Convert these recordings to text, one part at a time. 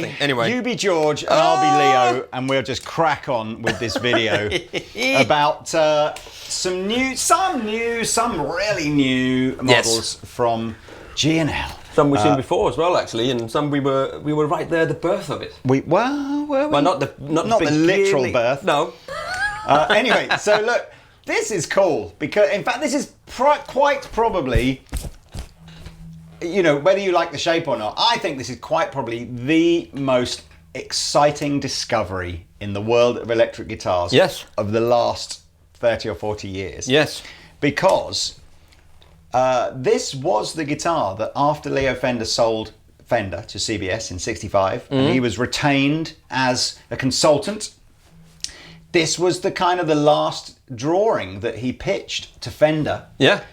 Anyway, you be George and I'll be Leo, and we'll just crack on with this video about some really new models from G&L. Some we've seen before as well, actually, and some we were right there at the birth of it. Were we? Well, not the literal birth. No. Anyway, so look, this is cool because, in fact, this is quite probably, you know, whether you like the shape or not, I think this is quite probably the most exciting discovery in the world of electric guitars of the last 30 or 40 years. Yes. Because this was the guitar that after Leo Fender sold Fender to CBS in '65, and he was retained as a consultant, this was the kind of the last drawing that he pitched to Fender. Yeah.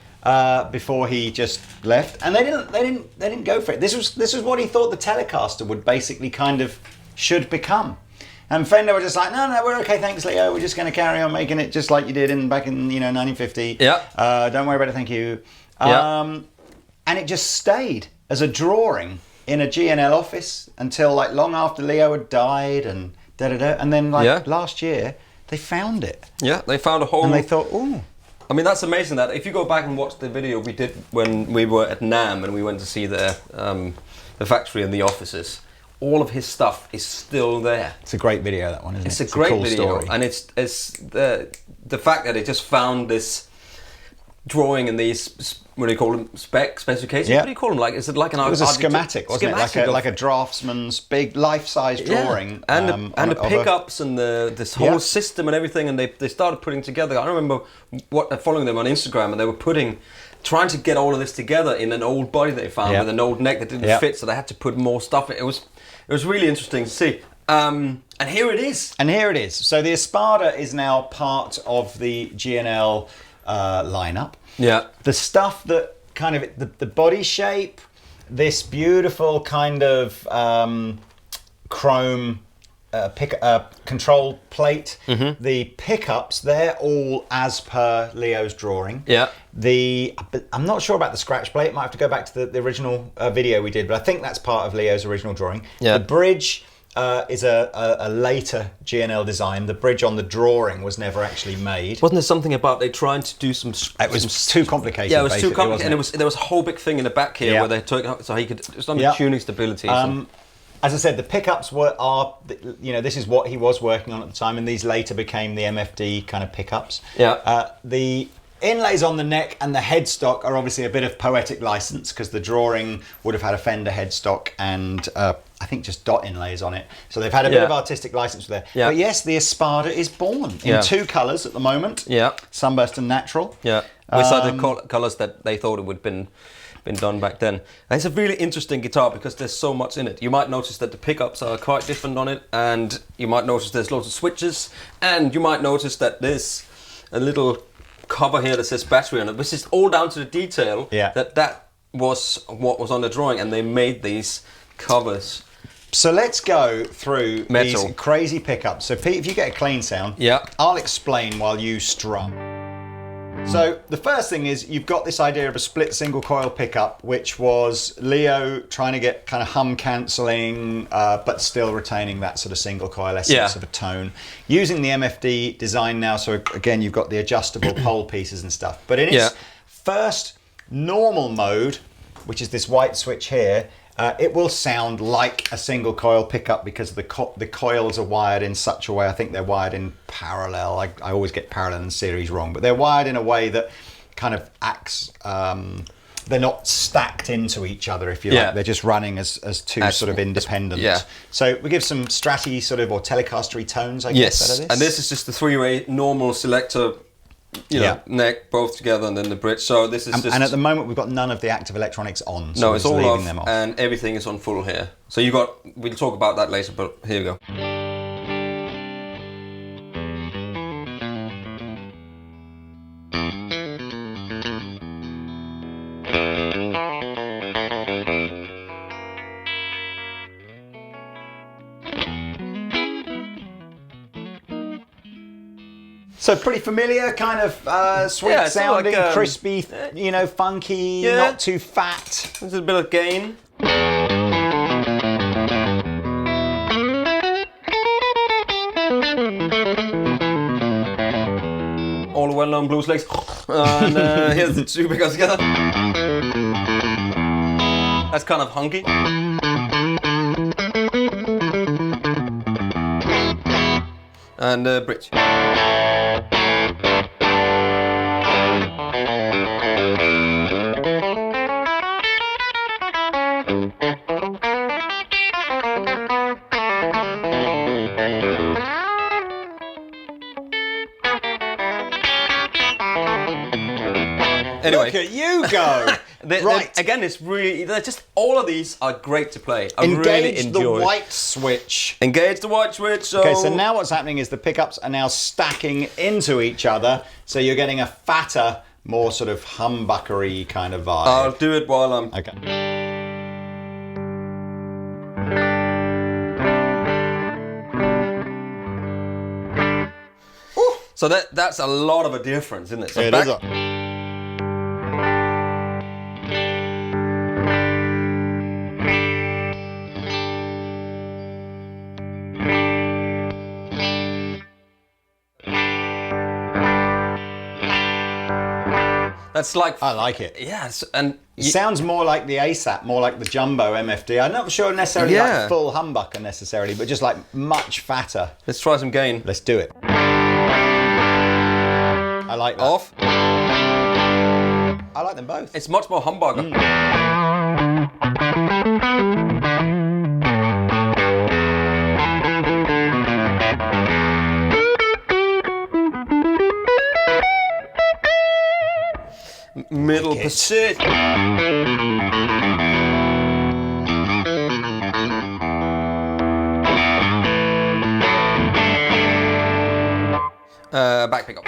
Before he just left, and they didn't go for it. This was what he thought the Telecaster would basically kind of should become. And Fender were just like, no, we're okay, thanks, Leo. We're just going to carry on making it just like you did back in 1950. Yeah. Don't worry about it, thank you. Yeah. And it just stayed as a drawing in a G&L office until like long after Leo had died and and then last year they found it. Yeah, they found a whole. And they thought, ooh. I mean, that's amazing that if you go back and watch the video we did when we were at NAMM and we went to see the factory and the offices, all of his stuff is still there. It's a great video, that one, isn't it? It's a great cool video, story. and it's the fact that it just found this drawing in these, what do you call them, specifications? Yeah. What do you call them? Like, is it like an? It was a schematic, wasn't it? Like a draftsman's big life-size drawing. And the pickups and this whole system and everything, and they started putting together. I remember following them on Instagram, and they were trying to get all of this together in an old body that they found with an old neck that didn't fit, so they had to put more stuff in. It was really interesting to see. And here it is. So the Espada is now part of the G&L lineup. Yeah. The stuff that kind of the body shape, this beautiful kind of chrome control plate, the pickups, they're all as per Leo's drawing. Yeah. I'm not sure about the scratch plate. Might have to go back to the original video we did, but I think that's part of Leo's original drawing. Yeah. The bridge is a later G&L design. The bridge on the drawing was never actually made. Wasn't there something about they trying to do some? It was too complicated. Yeah, it was too complicated, and there was a whole big thing in the back here where they took so he could. It's on the tuning stability. As I said, the pickups this is what he was working on at the time, and these later became the MFD kind of pickups. Yeah. The inlays on the neck and the headstock are obviously a bit of poetic license because the drawing would have had a Fender headstock and I think just dot inlays on it. So they've had a bit of artistic license there. Yeah. But yes, the Espada is born in two colours at the moment. Yeah. Sunburst and natural. Yeah. Which are the colours that they thought it would have been done back then. And it's a really interesting guitar because there's so much in it. You might notice that the pickups are quite different on it, and you might notice there's lots of switches, and you might notice that there's a little cover here that says battery on it, which is all down to the detail that was what was on the drawing, and they made these covers. So let's go through Metal. These crazy pickups. So Pete, if you get a clean sound, I'll explain while you strum. So the first thing is you've got this idea of a split single coil pickup, which was Leo trying to get kind of hum cancelling, but still retaining that sort of single coil essence of a tone. Using the MFD design now, so again, you've got the adjustable pole pieces and stuff. But in its first normal mode, which is this white switch here, it will sound like a single coil pickup because the coils are wired in such a way. I think they're wired in parallel. I always get parallel and series wrong, but they're wired in a way that kind of acts. They're not stacked into each other, if you like. They're just running as two sort of independent. Yeah. So we give some Stratty sort of or Telecaster-y tones, I guess, out of this. And this is just the three-way normal selector. Neck both together and then the bridge. So this is just... And at the moment we've got none of the active electronics on. So no, it's all leaving off, them off, and everything is on full here. So we'll talk about that later, but here we go. So pretty familiar, kind of sweet sounding, like, crispy, funky, not too fat. There's a bit of gain. the well-known blues licks. And here's the two pickups together. That's kind of hunky. And bridge. Anyway, look at you go. Right. Again, it's really, they're just, all of these are great to play. I Engage really enjoy the white switch. Engage the white switch. So... Okay, so now what's happening is the pickups are now stacking into each other, so you're getting a fatter, more sort of humbuckery kind of vibe. I'll do it while I'm... Okay. So that's a lot of a difference, isn't it? So It is. That's like... I like it. Yes, and... It sounds more like the ASAP, more like the Jumbo MFD. I'm not sure necessarily like full humbucker necessarily, but just like much fatter. Let's try some gain. Let's do it. I like that. Off. I like them both. It's much more humbucker. Middle pursuit. Back pickup.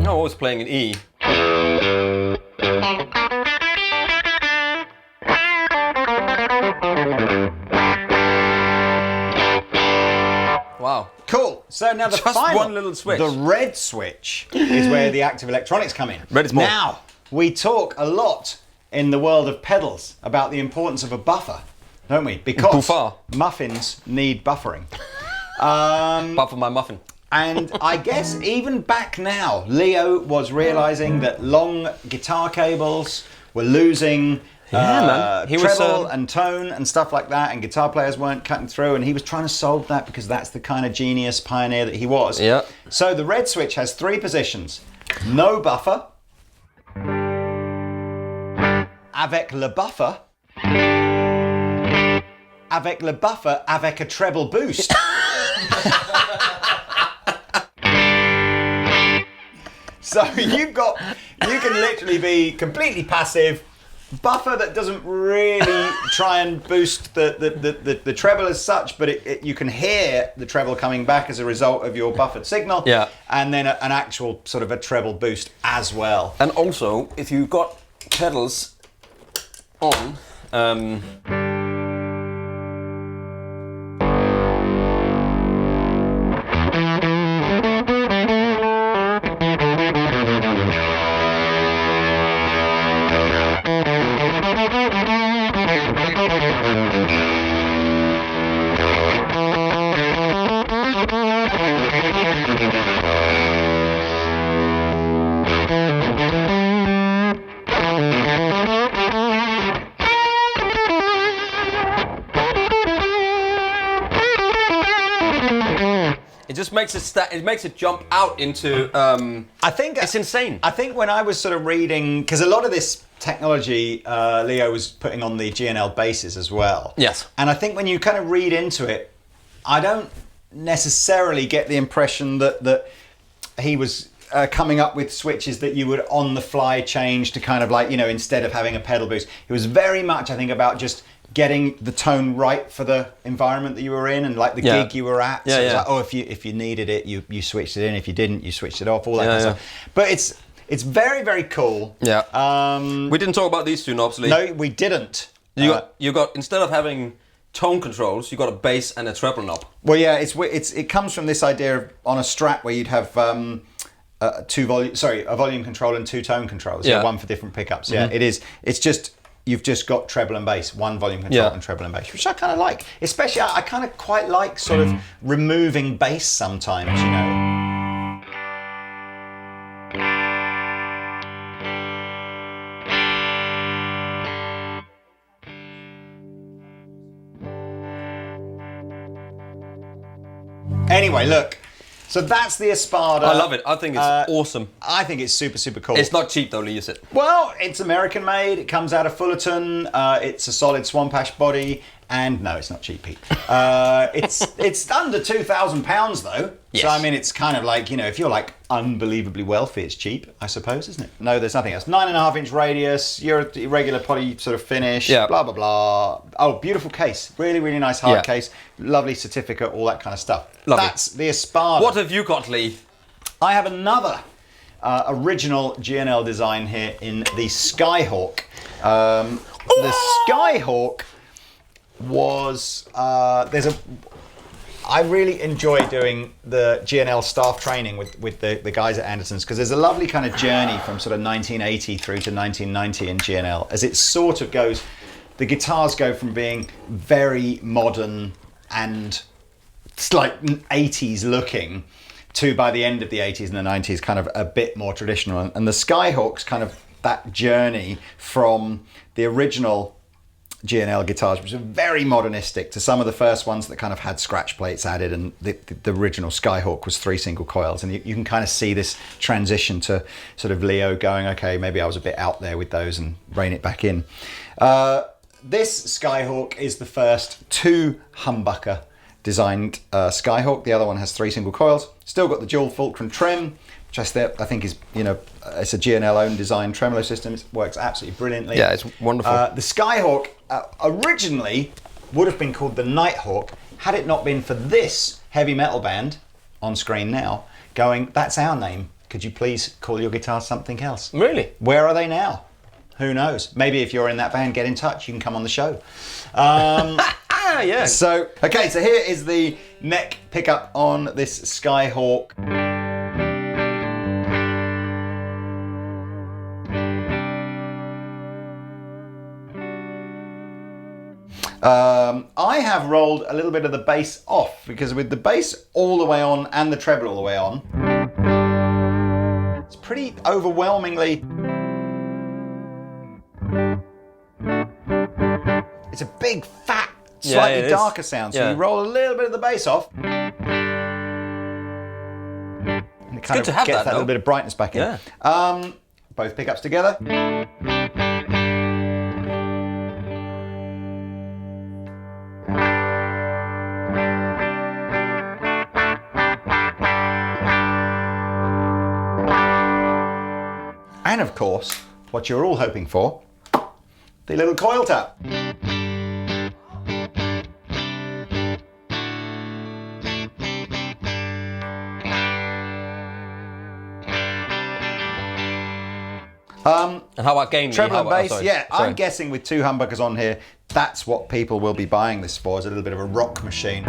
No, I was playing an E. Wow. Cool. So now the Just final, one little switch. the red switch is where the active electronics come in. Red is more. Now, we talk a lot in the world of pedals about the importance of a buffer, don't we? Because Buffer. muffins need buffering. Apart from my muffin. And I guess even back now, Leo was realizing that long guitar cables were losing man. He was, treble and tone and stuff like that, and guitar players weren't cutting through, and he was trying to solve that because that's the kind of genius pioneer that he was. Yeah. So the red switch has 3 positions. No buffer, avec le buffer, avec le buffer, avec a treble boost. So you can literally be completely passive, buffer that doesn't really try and boost the treble as such, but you can hear the treble coming back as a result of your buffered signal. Yeah. And then an actual sort of a treble boost as well. And also, if you've got pedals on, it just makes it makes it jump out into. I think it's insane. I think when I was sort of reading, because a lot of this technology Leo was putting on the G&L bases as well. Yes. And I think when you kind of read into it, I don't necessarily get the impression that he was coming up with switches that you would on the fly change to kind of like, instead of having a pedal boost. It was very much, I think, about just getting the tone right for the environment that you were in and like the gig you were at. So it was like, oh, if you needed it, you switched it in. If you didn't, you switched it off. All that kind of stuff. But it's very, very cool. Yeah. We didn't talk about these two knobs, Lee. No, we didn't. You got instead of having tone controls, you got a bass and a treble knob. Well, yeah, it comes from this idea of on a Strat where you'd have a volume control and 2 tone controls. Yeah. One for different pickups. Yeah, it is. It's just you've just got treble and bass, one volume control and treble and bass, which I kind of like. Especially, I kind of quite like sort of removing bass sometimes, you know. Anyway, look. So that's the Espada. I love it. I think it's awesome. I think it's super, super cool. It's not cheap though, Lee, is it? Well, it's American made. It comes out of Fullerton. It's a solid swamp ash body. And no, it's not cheap, Pete. It's under £2,000 though. Yes. So I mean, it's kind of like, you know, if you're like unbelievably wealthy, it's cheap, I suppose, isn't it? No, there's nothing else. 9.5-inch radius. You're a irregular poly sort of finish. Yeah. Blah blah blah. Oh, beautiful case. Really, really nice hard case. Lovely certificate. All that kind of stuff. Lovely. That's the Espada. What have you got, Lee? I have another original G&L design here in the Skyhawk. The Skyhawk was I really enjoy doing the G&L staff training with the guys at Andertons, because there's a lovely kind of journey from sort of 1980 through to 1990 in G&L, as it sort of goes, the guitars go from being very modern and it's like 80s looking to, by the end of the 80s and the 90s, kind of a bit more traditional. And the Skyhawk's kind of that journey from the original G&L guitars, which are very modernistic, to some of the first ones that kind of had scratch plates added, and the original Skyhawk was 3 single coils, and you can kind of see this transition to sort of Leo going, okay, maybe I was a bit out there with those, and rein it back in. This Skyhawk is the first 2 humbucker designed Skyhawk. The other one has 3 single coils. Still got the dual fulcrum trim, which I think is, you know, it's a G&L own design tremolo system. It works absolutely brilliantly. Yeah, it's wonderful. The Skyhawk originally would have been called the Nighthawk had it not been for this heavy metal band on screen now going, that's our name. Could you please call your guitar something else? Really? Where are they now? Who knows? Maybe if you're in that band, get in touch. You can come on the show. Yeah. So here is the neck pickup on this Skyhawk. I have rolled a little bit of the bass off, because with the bass all the way on and the treble all the way on, it's pretty overwhelmingly... It's a big, fat, slightly darker sound, so you roll a little bit of the bass off, and it kind of gets that little bit of brightness back in. Yeah. Both pickups together. And of course, what you're all hoping for, the little coil tap. And how about gain? Treble and bass, I'm guessing with 2 humbuckers on here, that's what people will be buying this for, is a little bit of a rock machine.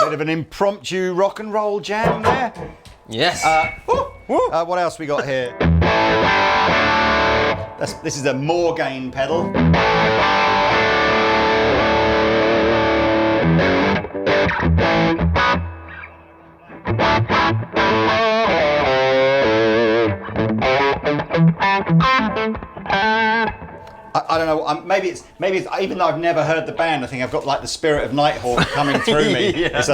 Of an impromptu rock and roll jam there. Yes. What else we got here? This is a more gain pedal. I don't know. Maybe it's even though I've never heard the band, I think I've got like the spirit of Nighthawk coming through me. Yeah. It's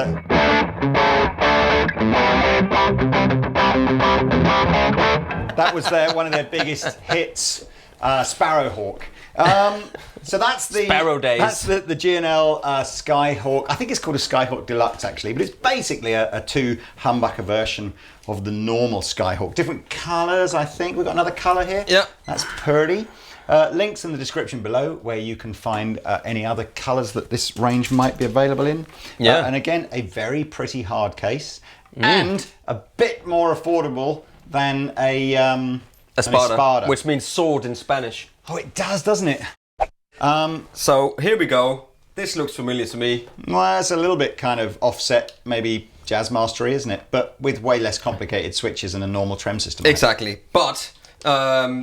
That was one of their biggest hits, Sparrowhawk. So that's the Sparrow days. That's the G&L Skyhawk. I think it's called a Skyhawk Deluxe actually, but it's basically a 2 humbucker version of the normal Skyhawk. Different colours, I think. We've got another colour here. Yeah. That's pretty. Links in the description below where you can find any other colours that this range might be available in. Yeah. And again, a very pretty hard case and a bit more affordable than an Espada, which means sword in Spanish. Oh, it does, doesn't it? So here we go. This looks familiar to me. Well, it's a little bit kind of offset, maybe jazz mastery, isn't it? But with way less complicated switches than a normal trem system. Exactly. But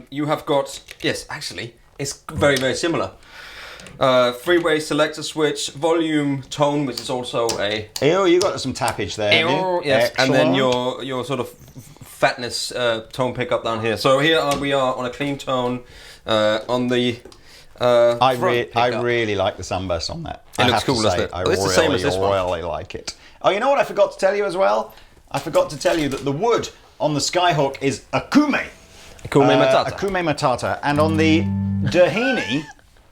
you have got, yes, actually, it's very, very similar. Three-way selector switch, volume, tone, which is also a... Oh, you got some tappage there. Yes, and then your sort of fatness tone pickup down here. So here we are on a clean tone on the I really like the sunburst on that. It looks cool, doesn't it? It's the same as this one. I really like it. Oh, you know what I forgot to tell you as well? I forgot to tell you that the wood on the Skyhawk is Akume. Akume Matata. Akume Matata. And on the Doheny,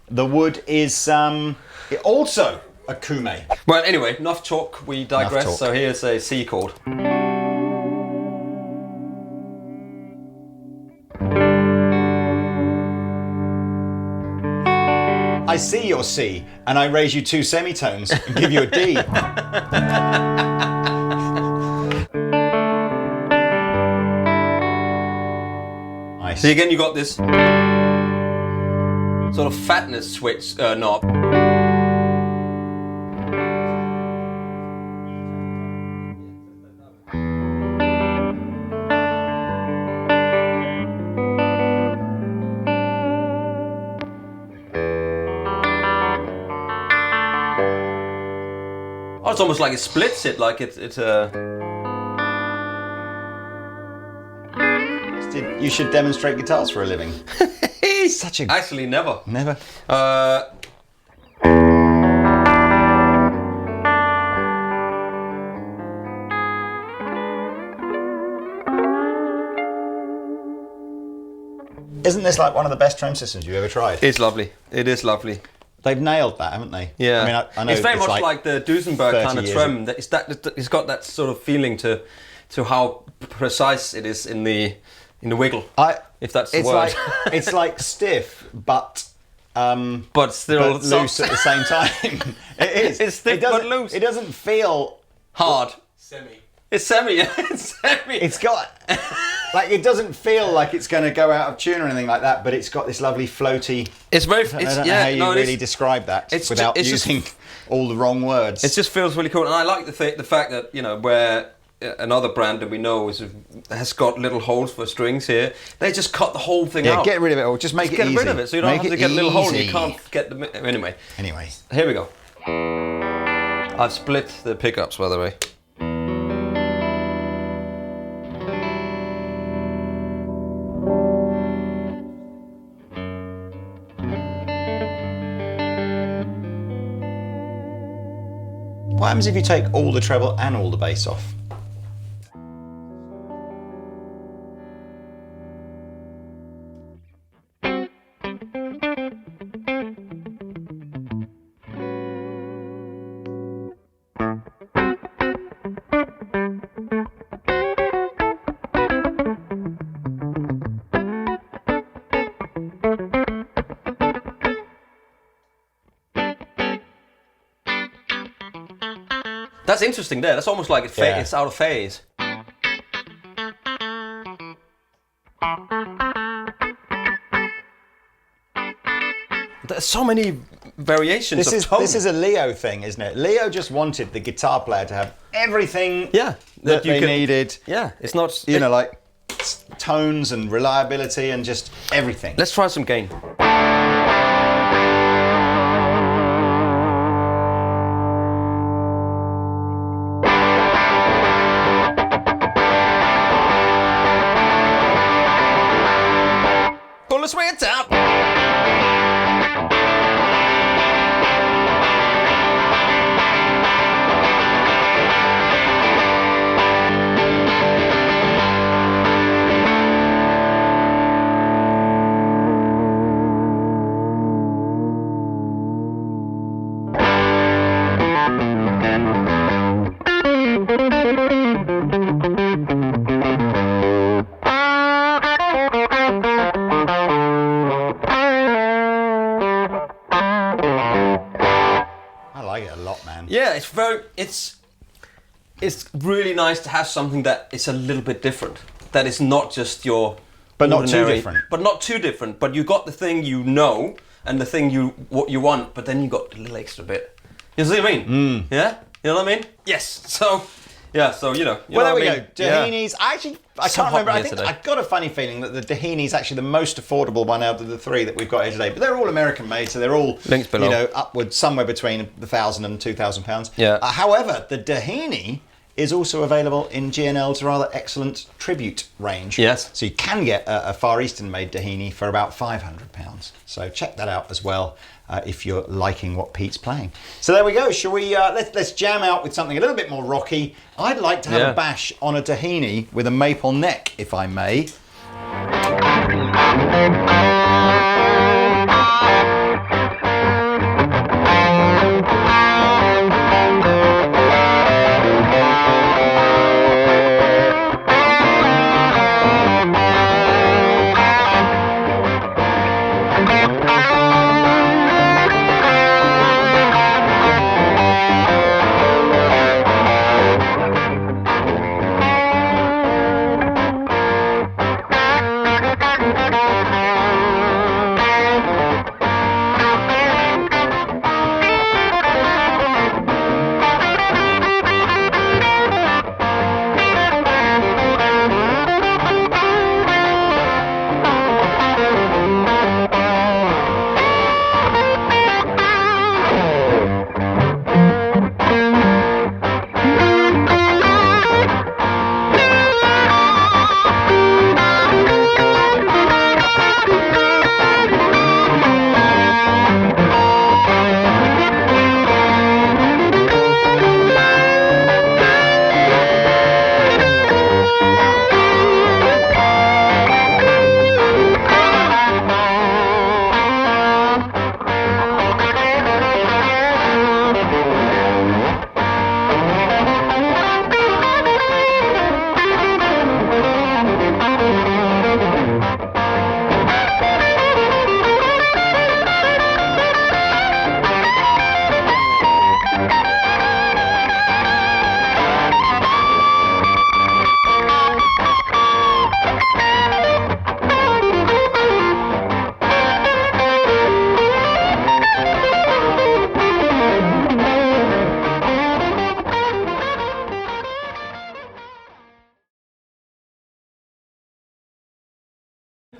the wood is also Akume. Well, anyway, enough talk. We digress. Enough talk. So here's a C chord. I see your C, and I raise you 2 semitones and give you a D. Nice. So again, you got this sort of fatness switch knob. Oh, it's almost like it splits it, like it's You should demonstrate guitars for a living. Such a... Actually, never. Never. Isn't this like one of the best trem systems you've ever tried? It's lovely. It is lovely. They've nailed that, haven't they? Yeah. I mean, I know it's very much like the Duesenberg kind of trem. It's got that sort of feeling to how precise it is in the wiggle. If that's the word. It's like stiff, but still loose at the same time. It is. It's stiff but loose. It doesn't feel hard. Semi. It's semi. It's semi. It's got like it doesn't feel like it's going to go out of tune or anything like that, but it's got this lovely floaty. It's very. I don't know how you really describe that without using all the wrong words. It just feels really cool, and I like the fact that where another brand that we know has got little holes for strings here. They just cut the whole thing out. Yeah, get rid of it or just make it easy. Get rid of it, so you don't have to get a little hole and you can't get the... Anyway. Here we go. I've split the pickups, by the way. What happens if you take all the treble and all the bass off? That's interesting there. That's almost like it's out of phase. There's so many variations of tone. This is a Leo thing, isn't it? Leo just wanted the guitar player to have everything that they needed. Yeah, it's not... like tones and reliability and just everything. Let's try some gain. Pull the switch out. lot, man. Yeah, it's really nice to have something that is a little bit different. That is not just your but ordinary, not too different. But not too different. But you got the thing you know and the thing what you want, but then you got a little extra bit. You see what I mean? Yeah? You know what I mean? Yes. So you know. Well, there we go. Doheny's. I can't remember. I think I've got a funny feeling that the Doheny's actually the most affordable one out of the three that we've got here today. But they're all American made, so they're all links below. You know, upwards somewhere between £1,000 and £2,000. Yeah. However, the Doheny is also available in G&L's rather excellent tribute range. Yes. So you can get a Far Eastern made Doheny for about £500. So check that out as well. If you're liking what Pete's playing. So there we go. Shall we, let's jam out with something a little bit more rocky. I'd like to have a bash on a Doheny with a maple neck, if I may.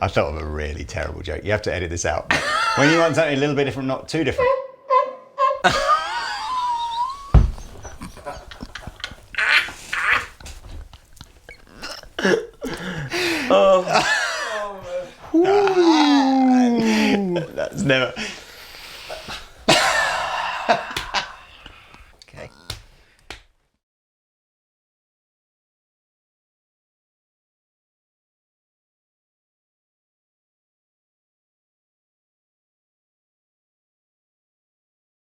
I thought of a really terrible joke. You have to edit this out. When you want something a little bit different, not too different. That's never...